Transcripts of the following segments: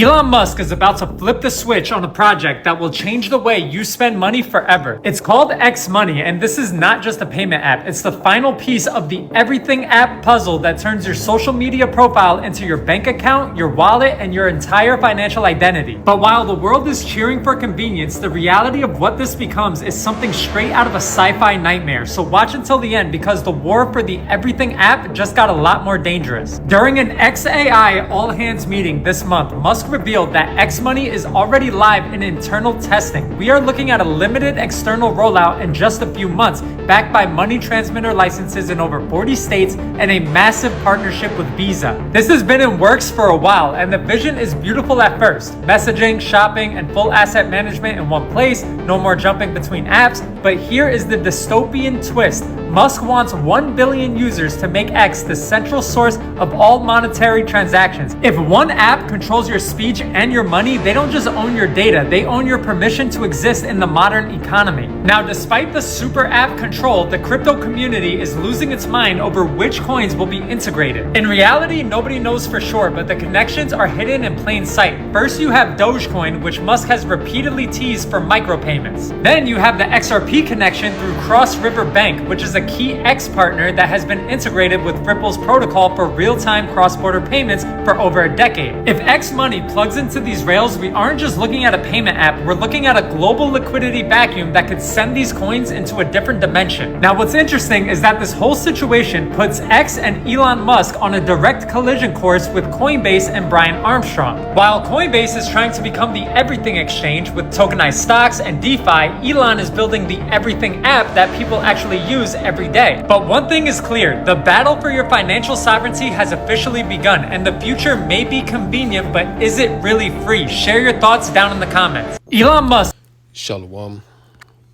Elon Musk is about to flip the switch on a project that will change the way you spend money forever. It's called X Money, and this is not just a payment app. It's the final piece of the everything app puzzle that turns your social media profile into your bank account, your wallet, and your entire financial identity. But while the world is cheering for convenience, the reality of what this becomes is something straight out of a sci-fi nightmare. So watch until the end, because the war for the everything app just got a lot more dangerous. During an XAI all-hands meeting this month, Musk revealed that X Money is already live in internal testing. We are looking at a limited external rollout in just a few months, backed by money transmitter licenses in over 40 states and a massive partnership with Visa. This has been in works for a while, and the vision is beautiful at first. Messaging, shopping, and full asset management in one place, no more jumping between apps. But here is the dystopian twist. Musk wants 1 billion users to make X the central source of all monetary transactions. If one app controls your speech and your money, they don't just own your data, they own your permission to exist in the modern economy. Now, despite the super app control, the crypto community is losing its mind over which coins will be integrated. In reality, nobody knows for sure, but the connections are hidden in plain sight. First, you have Dogecoin, which Musk has repeatedly teased for micropayments. Then you have the XRP connection through Cross River Bank, which is a key X partner that has been integrated with Ripple's protocol for real-time cross-border payments for over a decade. If X Money plugs into these rails, we aren't just looking at a payment app, we're looking at a global liquidity vacuum that could send these coins into a different dimension. Now, what's interesting is that this whole situation puts X and Elon Musk on a direct collision course with Coinbase and Brian Armstrong. While Coinbase is trying to become the everything exchange with tokenized stocks and DeFi, Elon is building the everything app that people actually use every day. But one thing is clear, the battle for your financial sovereignty has officially begun, and the future may be convenient, but is it really free? Share your thoughts down in the comments. Elon Musk. Shalom.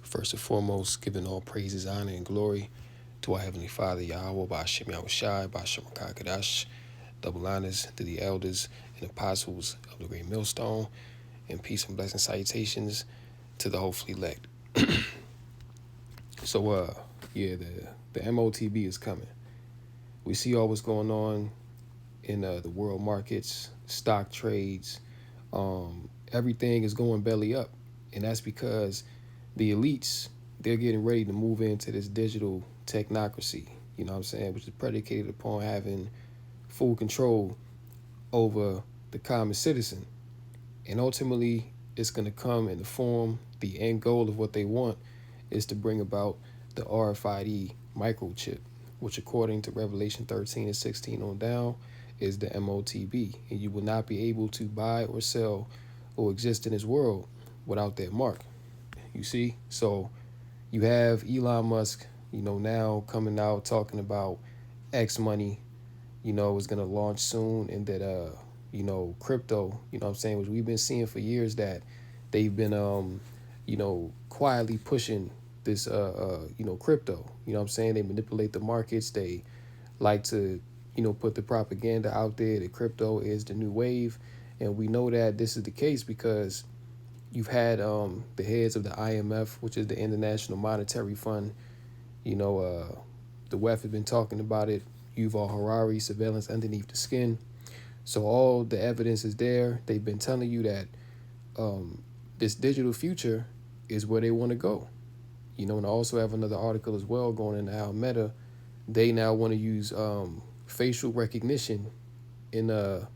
First and foremost, giving all praises, honor, and glory to our Heavenly Father, Yahweh, Ba'ashem Yahushai, Ba'ashem Kadash, double honors to the elders and apostles of the great millstone, and peace and blessing salutations to the hopefully elect. So, the Motb is coming. We see all what's going on in the world markets, stock trades. Everything is going belly up, and that's because the elites, they're getting ready to move into this digital technocracy, you know what I'm saying, which is predicated upon having full control over the common citizen. And ultimately, it's going to come in the form, the end goal of what they want is to bring about the RFID microchip, which according to Revelation 13 and 16 on down is the Motb. And you will not be able to buy or sell or exist in this world without that mark. You see? So you have Elon Musk, now coming out talking about X Money, is going to launch soon, and that, crypto, what I'm saying, which we've been seeing for years, that they've been, quietly pushing this, crypto. What I'm saying? They manipulate the markets. They like to, put the propaganda out there that crypto is the new wave. And we know that this is the case because you've had the heads of the IMF, which is the International Monetary Fund. The WEF has been talking about it. Yuval Harari, surveillance underneath the skin. So all the evidence is there. They've been telling you that this digital future is where they want to go. And I also have another article as well going into how Meta, they now want to use facial recognition in the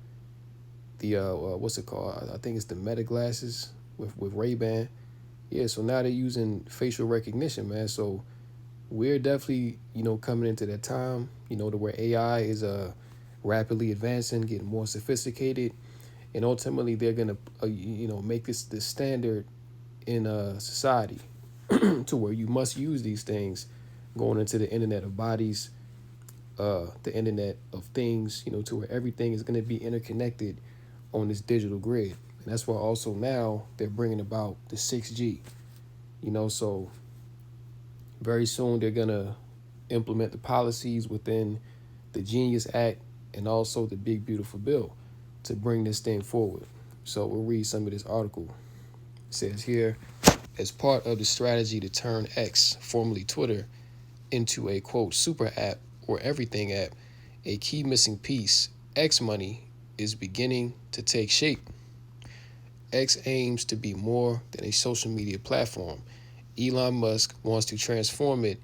what's it called? I think it's the Meta glasses with Ray-Ban. Yeah, so now they're using facial recognition, man. So we're definitely, coming into that time, to where AI is rapidly advancing, getting more sophisticated, and ultimately they're gonna, make this the standard in society, to where you must use these things, going into the Internet of Bodies, the Internet of Things, to where everything is going to be interconnected on this digital grid. And that's why also now they're bringing about the 6G, so very soon they're going to implement the policies within the Genius Act and also the Big Beautiful Bill to bring this thing forward. So we'll read some of this article. It says here, as part of the strategy to turn X, formerly Twitter, into a, quote, super app or everything app, a key missing piece, X Money, is beginning to take shape. X aims to be more than a social media platform. Elon Musk wants to transform it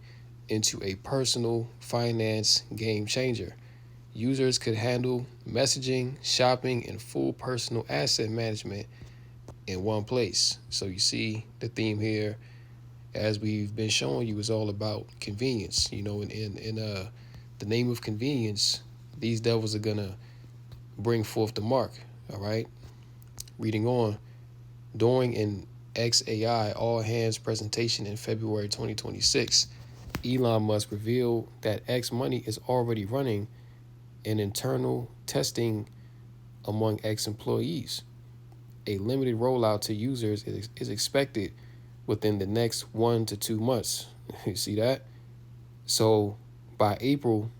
into a personal finance game changer. Users could handle messaging, shopping, and full personal asset management in one place. So you see the theme here, as we've been showing you, is all about convenience. In the name of convenience, these devils are gonna bring forth the mark. All right. Reading on, during an XAI all hands presentation in February 2026, Elon Musk revealed that X Money is already running an internal testing among X employees. A limited rollout to users is expected within the next 1 to 2 months. You see that? So by April,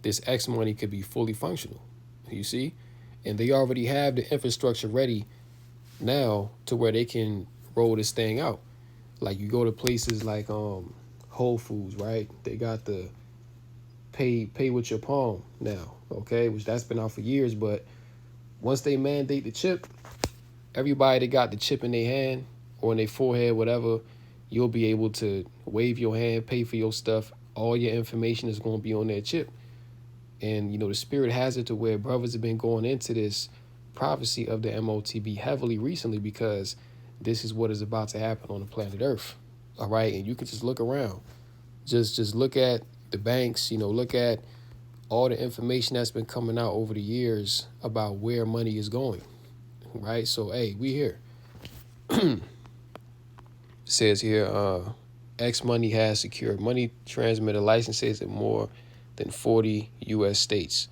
this X Money could be fully functional. You see? And they already have the infrastructure ready now to where they can roll this thing out. Like you go to places like Whole Foods, right? They got the pay with your palm now, okay? Which that's been out for years, but once they mandate the chip, everybody that got the chip in their hand or in their forehead, whatever, you'll be able to wave your hand, pay for your stuff. All your information is going to be on that chip. And, the spirit has it to where brothers have been going into this prophecy of the Motb heavily recently because this is what is about to happen on the planet Earth. All right. And you can just look around. Just look at the banks, look at all the information that's been coming out over the years about where money is going. Right. So, hey, we here. Says here, X Money has secured money transmitter licenses in more than 40 U.S. states.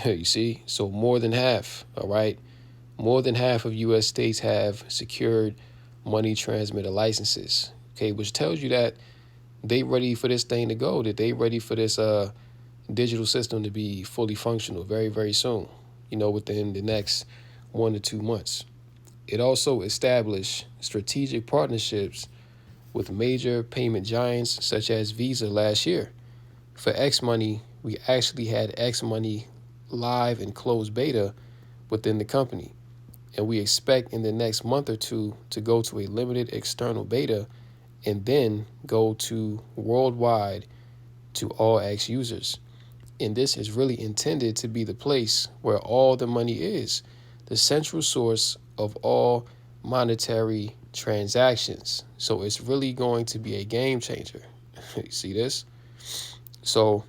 You see? So more than half, all right? More than half of U.S. states have secured money transmitter licenses, okay? Which tells you that they ready for this thing to go, that they ready for this digital system to be fully functional very, very soon, within the next 1 to 2 months. It also established strategic partnerships with major payment giants such as Visa last year. For X Money, we actually had X Money live and closed beta within the company. And we expect in the next month or two to go to a limited external beta and then go to worldwide to all X users. And this is really intended to be the place where all the money is, the central source of all monetary transactions. So it's really going to be a game changer. You see this? So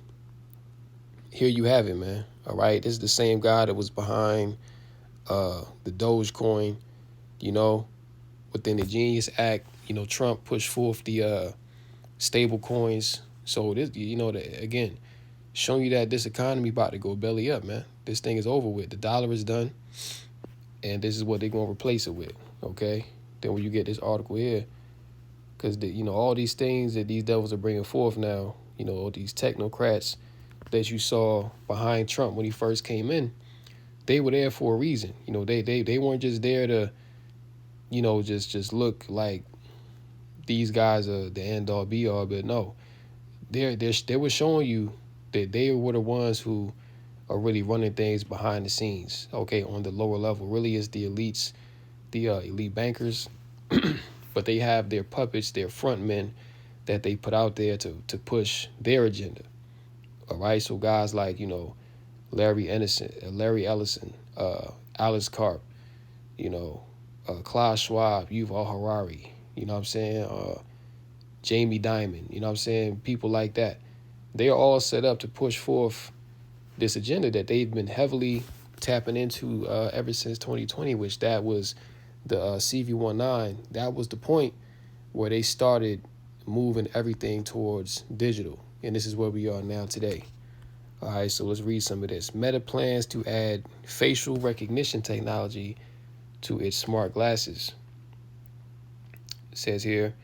here you have it, man. All right. This is the same guy that was behind the Dogecoin, within the Genius Act. Trump pushed forth the stable coins. So this, again, showing you that this economy about to go belly up, man. This thing is over with. The dollar is done. And this is what they're going to replace it with, okay? Then when you get this article here, because, all these things that these devils are bringing forth now, these technocrats that you saw behind Trump when he first came in, they were there for a reason. They weren't just there to, just look like these guys are the end all be all, but no. They were showing you that they were the ones who are really running things behind the scenes, okay, on the lower level. Really is the elites, the elite bankers, but they have their puppets, their front men that they put out there to push their agenda. All right, so guys like, Larry Ellison, Alice Karp, Klaus Schwab, Yuval Harari, Jamie Dimon, people like that. They are all set up to push forth this agenda that they've been heavily tapping into ever since 2020, which that was the CV19. That was the point where they started moving everything towards digital. And this is where we are now today. All right, so let's read some of this. Meta plans to add facial recognition technology to its smart glasses. It says here,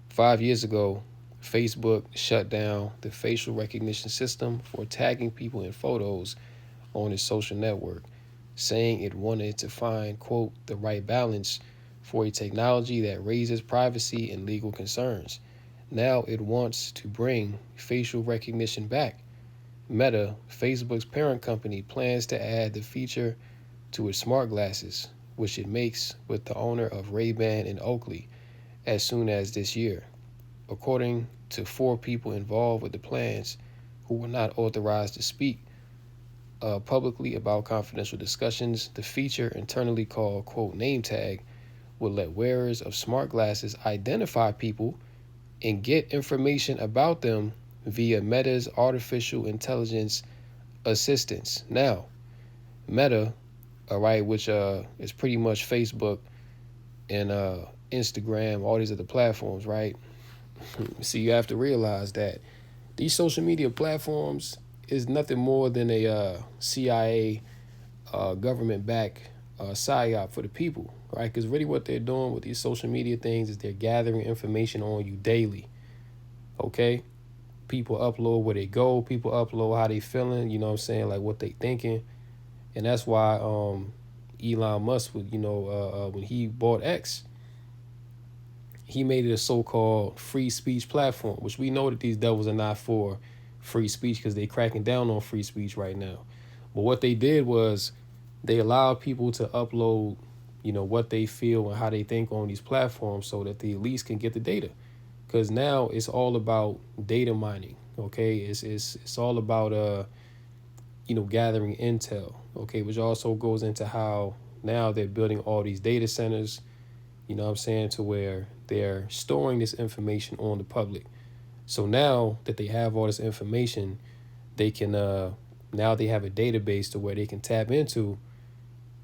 5 years ago, Facebook shut down the facial recognition system for tagging people in photos on its social network, saying it wanted to find, quote, the right balance for a technology that raises privacy and legal concerns. Now it wants to bring facial recognition back. Meta, Facebook's parent company, plans to add the feature to its smart glasses, which it makes with the owner of Ray-Ban in Oakley as soon as this year, according to 4 people involved with the plans who were not authorized to speak publicly about confidential discussions. The feature, internally called, quote, name tag, would let wearers of smart glasses identify people and get information about them via Meta's artificial intelligence assistance. Now, Meta, all right, which is pretty much Facebook and Instagram, all these other platforms, right? See, you have to realize that these social media platforms is nothing more than a CIA government-backed psyop for the people, right? Because really what they're doing with these social media things is they're gathering information on you daily, okay? People upload where they go. People upload how they feeling, you know what I'm saying, like what they thinking. And that's why Elon Musk, would, when he bought X, he made it a so-called free speech platform, which we know that these devils are not for free speech because they're cracking down on free speech right now. But what they did was they allowed people to upload, what they feel and how they think on these platforms so that the elites can get the data. Because now it's all about data mining, okay? It's all about, gathering intel, okay? Which also goes into how now they're building all these data centers, you know what I'm saying, to where they're storing this information on the public. So now that they have all this information, they can, now they have a database to where they can tap into,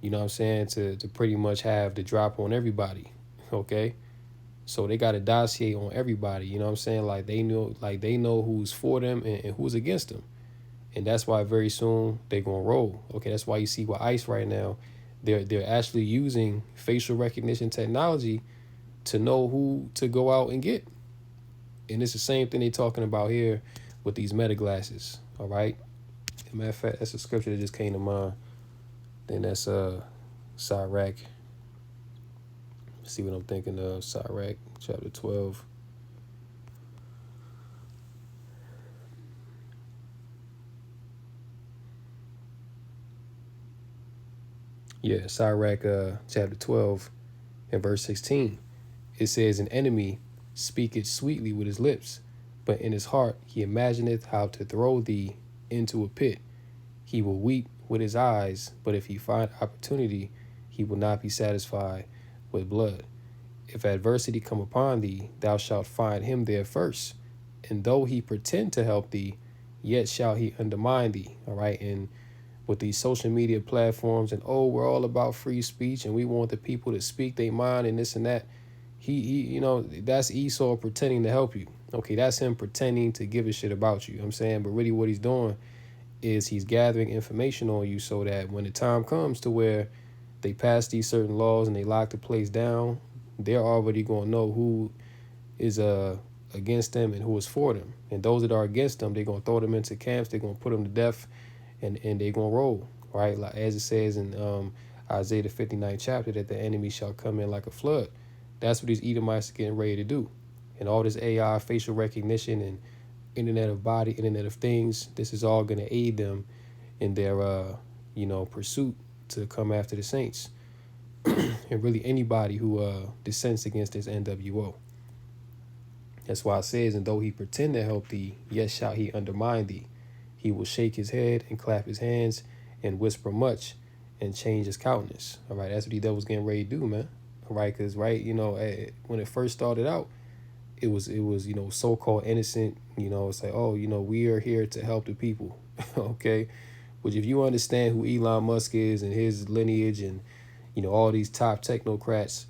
you know what I'm saying, to pretty much have the drop on everybody, okay? So they got a dossier on everybody, you know what I'm saying? Like they know who's for them and who's against them. And that's why very soon they're gonna roll. Okay, that's why you see with ICE right now, they're actually using facial recognition technology to know who to go out and get. And it's the same thing they're talking about here with these meta glasses. All right. As a matter of fact, that's a scripture that just came to mind. Then that's Sirach. See what I'm thinking of. Sirach chapter 12. Yeah, Sirach chapter 12 and verse 16. It says, an enemy speaketh sweetly with his lips, but in his heart he imagineth how to throw thee into a pit. He will weep with his eyes, but if he find opportunity, he will not be satisfied with blood. If adversity come upon thee, thou shalt find him there first. And though he pretend to help thee, yet shall he undermine thee. All right. And with these social media platforms and, we're all about free speech and we want the people to speak their mind and this and that. He that's Esau pretending to help you. Okay, that's him pretending to give a shit about you. You know what I'm saying? But really what he's doing is he's gathering information on you so that when the time comes to where they pass these certain laws and they lock the place down, they're already going to know who is against them and who is for them. And those that are against them, they're going to throw them into camps. They're going to put them to death and they're going to roll, right? Like as it says in Isaiah the 59th chapter, that the enemy shall come in like a flood. That's what these Edomites are getting ready to do. And all this AI, facial recognition, and Internet of Body, Internet of Things, this is all going to aid them in their, pursuit to come after the saints. And really anybody who dissents against this NWO. That's why it says, and though he pretend to help thee, yet shall he undermine thee. He will shake his head and clap his hands and whisper much and change his countenance. All right, that's what the devil's getting ready to do, man. All right, because, right, when it first started out, it was so-called innocent, it's like, we are here to help the people, okay? Which if you understand who Elon Musk is and his lineage and, all these top technocrats,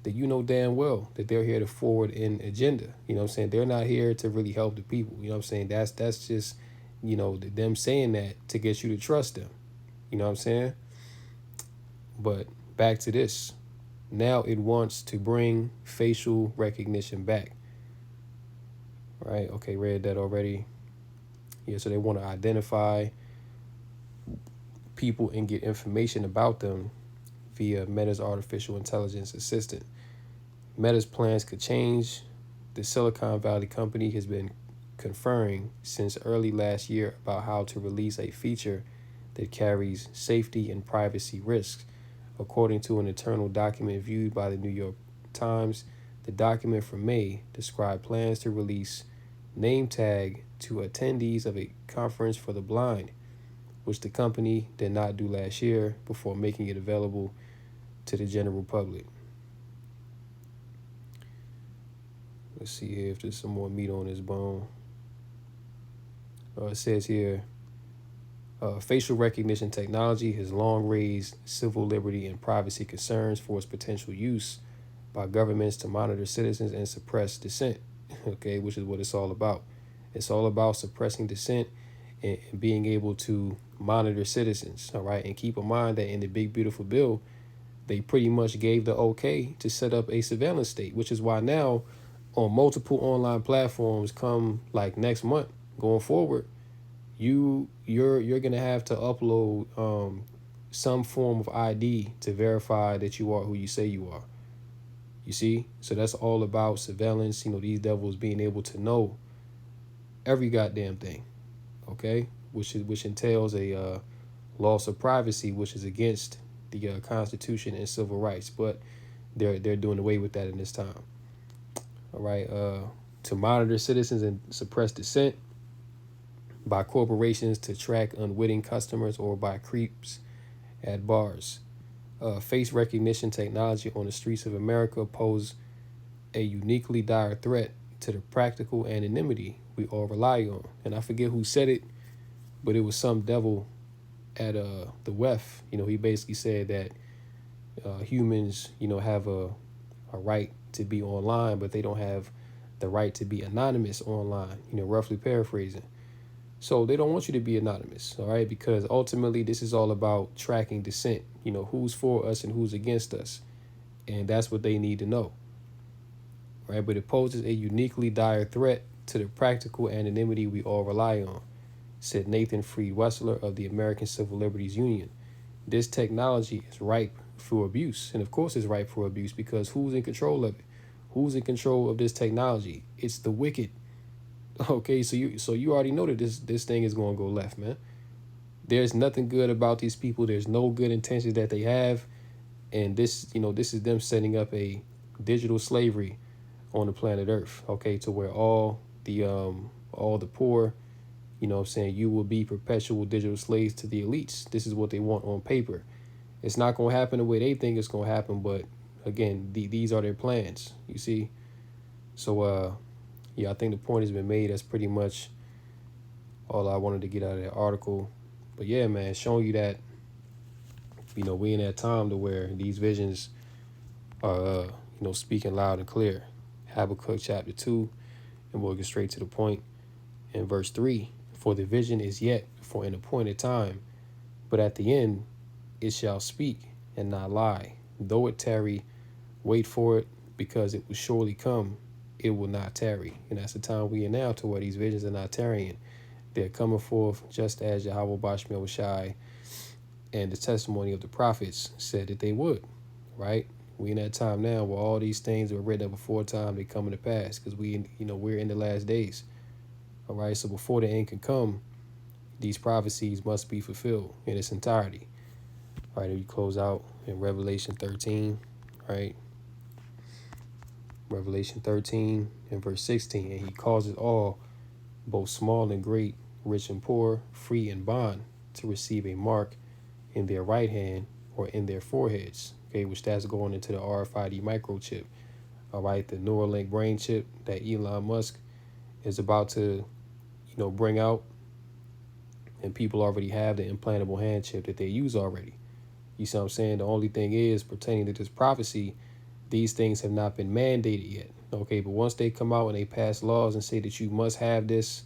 that you know damn well that they're here to forward an agenda. You know what I'm saying? They're not here to really help the people. You know what I'm saying? That's just, them saying that to get you to trust them. You know what I'm saying? But back to this. Now it wants to bring facial recognition back. Right? Okay, read that already. Yeah, so they want to identify people and get information about them via Meta's artificial intelligence assistant. Meta's plans could change. The Silicon Valley company has been conferring since early last year about how to release a feature that carries safety and privacy risks. According to an internal document viewed by the New York Times, the document from May described plans to release name tag to attendees of a conference for the blind, which the company did not do last year before making it available to the general public. Let's see here if there's some more meat on this bone. It says here, facial recognition technology has long raised civil liberty and privacy concerns for its potential use by governments to monitor citizens and suppress dissent, okay, which is what it's all about. It's all about suppressing dissent and being able to monitor citizens, all right? And keep in mind that in the Big Beautiful Bill, they pretty much gave the okay to set up a surveillance state, which is why now on multiple online platforms come like next month going forward, you're gonna have to upload some form of ID to verify that you are who you say you are. You see? So that's all about surveillance, these devils being able to know every goddamn thing, okay? Which entails a loss of privacy, which is against the Constitution and civil rights, but they're doing away with that in this time. All right, to monitor citizens and suppress dissent, by corporations to track unwitting customers, or by creeps at bars. Face recognition technology on the streets of America pose a uniquely dire threat to the practical anonymity we all rely on. And I forget who said it, but it was some devil at the WEF. He basically said that humans, have a right to be online, but they don't have the right to be anonymous online, roughly paraphrasing. So they don't want you to be anonymous, all right? Because ultimately this is all about tracking dissent, who's for us and who's against us. And that's what they need to know, right? But it poses a uniquely dire threat to the practical anonymity we all rely on, said Nathan Freed Wessler of the American Civil Liberties Union. This technology is ripe for abuse. And of course it's ripe for abuse because who's in control of it? Who's in control of this technology? It's the wicked. Okay, so you already know that this thing is going to go left, man. There's nothing good about these people. There's no good intentions that they have, and this is them setting up a digital slavery on the planet Earth. Okay, to where all the poor, you will be perpetual digital slaves to the elites. This is what they want on paper. It's not going to happen the way they think it's going to happen, but again, these are their plans. You see, so yeah, I think the point has been made. That's pretty much all I wanted to get out of that article. But yeah, man, showing you that, we in that time to where these visions are, speaking loud and clear. Habakkuk chapter 2, and we'll get straight to the point. In verse 3, for the vision is yet for an appointed time, but at the end it shall speak and not lie. Though it tarry, wait for it, because it will surely come. It will not tarry. And that's the time we are now, to where these visions are not tarrying. They're coming forth just as Yahweh Bashmel Shai and the testimony of the prophets said that they would, right? We in that time now where all these things were written up before time, they coming to pass, because we're in the last days. All right, so before the end can come, these prophecies must be fulfilled in its entirety. All right, and we close out in Revelation 13, right? Revelation 13 and verse 16, and he causes all, both small and great, rich and poor, free and bond, to receive a mark in their right hand or in their foreheads, okay, which that's going into the RFID microchip, all right, the Neuralink brain chip that Elon Musk is about to, bring out, and people already have the implantable hand chip that they use already. You see what I'm saying? The only thing is, pertaining to this prophecy, these things have not been mandated yet. Okay, but once they come out and they pass laws and say that you must have this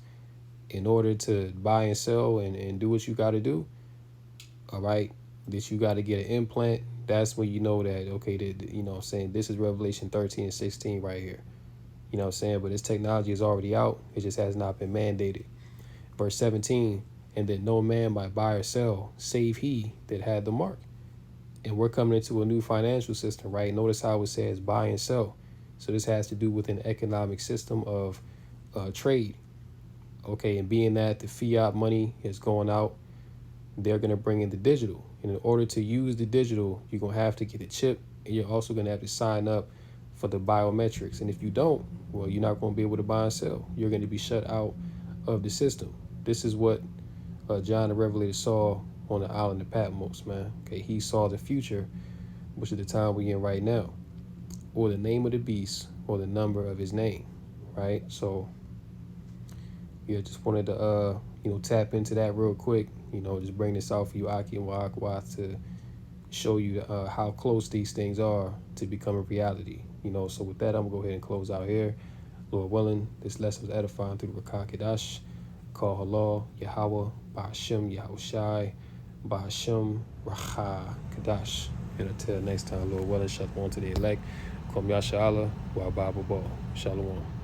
in order to buy and sell and do what you got to do, all right, that you got to get an implant, that's when you know that, okay, I'm saying, this is Revelation 13 and 16 right here. You know what I'm saying? But this technology is already out. It just has not been mandated. Verse 17, and that no man might buy or sell, save he that had the mark. And we're coming into a new financial system, right? Notice how it says buy and sell. So this has to do with an economic system of trade. Okay, and being that the fiat money is going out, they're going to bring in the digital. And in order to use the digital, you're going to have to get a chip, and you're also going to have to sign up for the biometrics. And if you don't, well, you're not going to be able to buy and sell. You're going to be shut out of the system. This is what John the Revelator saw on the island of Patmos, man. Okay, he saw the future, which is the time we're in right now, or the name of the beast, or the number of his name, right? So, yeah, just wanted to, tap into that real quick. Just bring this out for you, Aki and Wa'akwa, to show you how close these things are to becoming reality. So with that, I'm going to go ahead and close out here. Lord willing, this lesson was edifying through the Rakah Kadash, call Halal, Yahweh, Ba'ashem, Yahushai, Ba'ashem, Rakah Kadash. And until next time, Lord willing, shalom to the elect. Kwam Yasha Allah, Wa Baba Ba. Shalom.